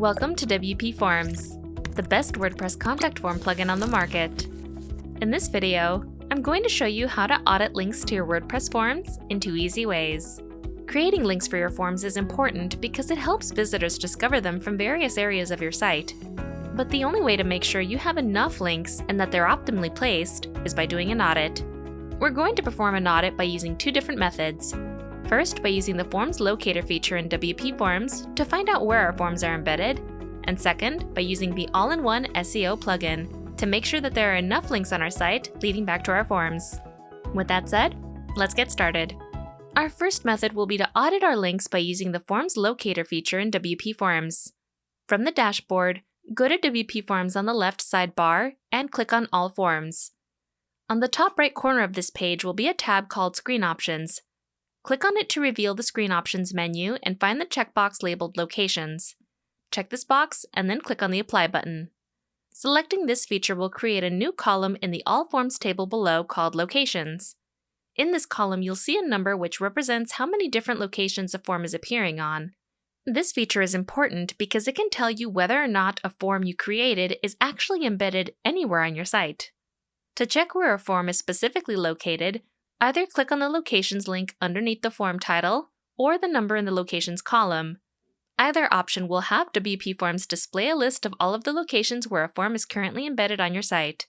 Welcome to WPForms, the best WordPress contact form plugin on the market. In this video, I'm going to show you how to audit links to your WordPress forms in 2 easy ways. Creating links for your forms is important because it helps visitors discover them from various areas of your site. But the only way to make sure you have enough links and that they're optimally placed is by doing an audit. We're going to perform an audit by using 2 different methods. First, by using the Forms Locator feature in WPForms to find out where our forms are embedded, and second, by using the all-in-one SEO plugin to make sure that there are enough links on our site leading back to our forms. With that said, let's get started. Our first method will be to audit our links by using the Forms Locator feature in WPForms. From the dashboard, go to WPForms on the left sidebar and click on All Forms. On the top right corner of this page will be a tab called Screen Options. Click on it to reveal the Screen Options menu and find the checkbox labeled Locations. Check this box and then click on the Apply button. Selecting this feature will create a new column in the All Forms table below called Locations. In this column, you'll see a number which represents how many different locations a form is appearing on. This feature is important because it can tell you whether or not a form you created is actually embedded anywhere on your site. To check where a form is specifically located, either click on the Locations link underneath the form title or the number in the Locations column. Either option will have WPForms display a list of all of the locations where a form is currently embedded on your site.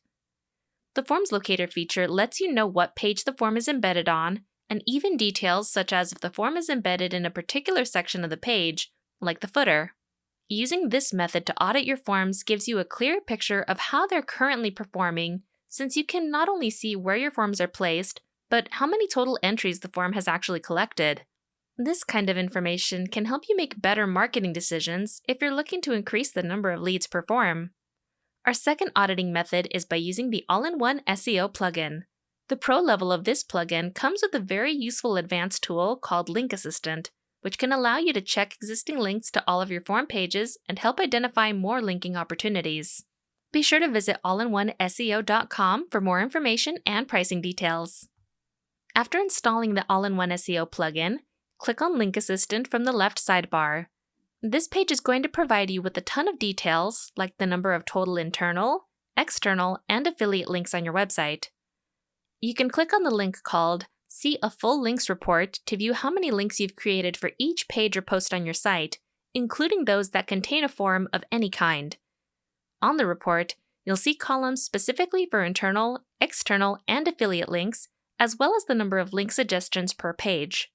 The Forms Locator feature lets you know what page the form is embedded on, and even details such as if the form is embedded in a particular section of the page, like the footer. Using this method to audit your forms gives you a clear picture of how they're currently performing, since you can not only see where your forms are placed, but how many total entries the form has actually collected. This kind of information can help you make better marketing decisions if you're looking to increase the number of leads per form. Our second auditing method is by using the all-in-one SEO plugin. The pro level of this plugin comes with a very useful advanced tool called Link Assistant, which can allow you to check existing links to all of your form pages and help identify more linking opportunities. Be sure to visit allinoneseo.com for more information and pricing details. After installing the all-in-one SEO plugin, click on Link Assistant from the left sidebar. This page is going to provide you with a ton of details, like the number of total internal, external, and affiliate links on your website. You can click on the link called See a Full Links Report to view how many links you've created for each page or post on your site, including those that contain a form of any kind. On the report, you'll see columns specifically for internal, external, and affiliate links, as well as the number of link suggestions per page.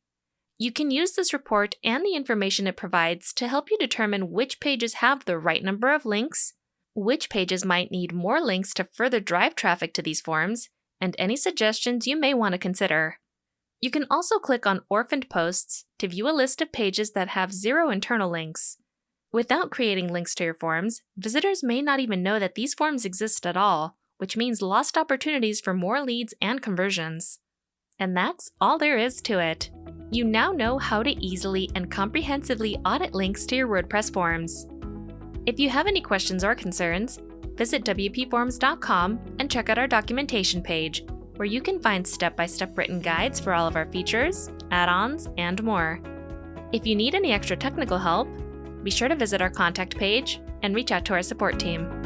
You can use this report and the information it provides to help you determine which pages have the right number of links, which pages might need more links to further drive traffic to these forms, and any suggestions you may want to consider. You can also click on Orphaned Posts to view a list of pages that have 0 internal links. Without creating links to your forms, visitors may not even know that these forms exist at all, which means lost opportunities for more leads and conversions. And that's all there is to it. You now know how to easily and comprehensively audit links to your WordPress forms. If you have any questions or concerns, visit WPForms.com and check out our documentation page, where you can find step-by-step written guides for all of our features, add-ons, and more. If you need any extra technical help, be sure to visit our contact page and reach out to our support team.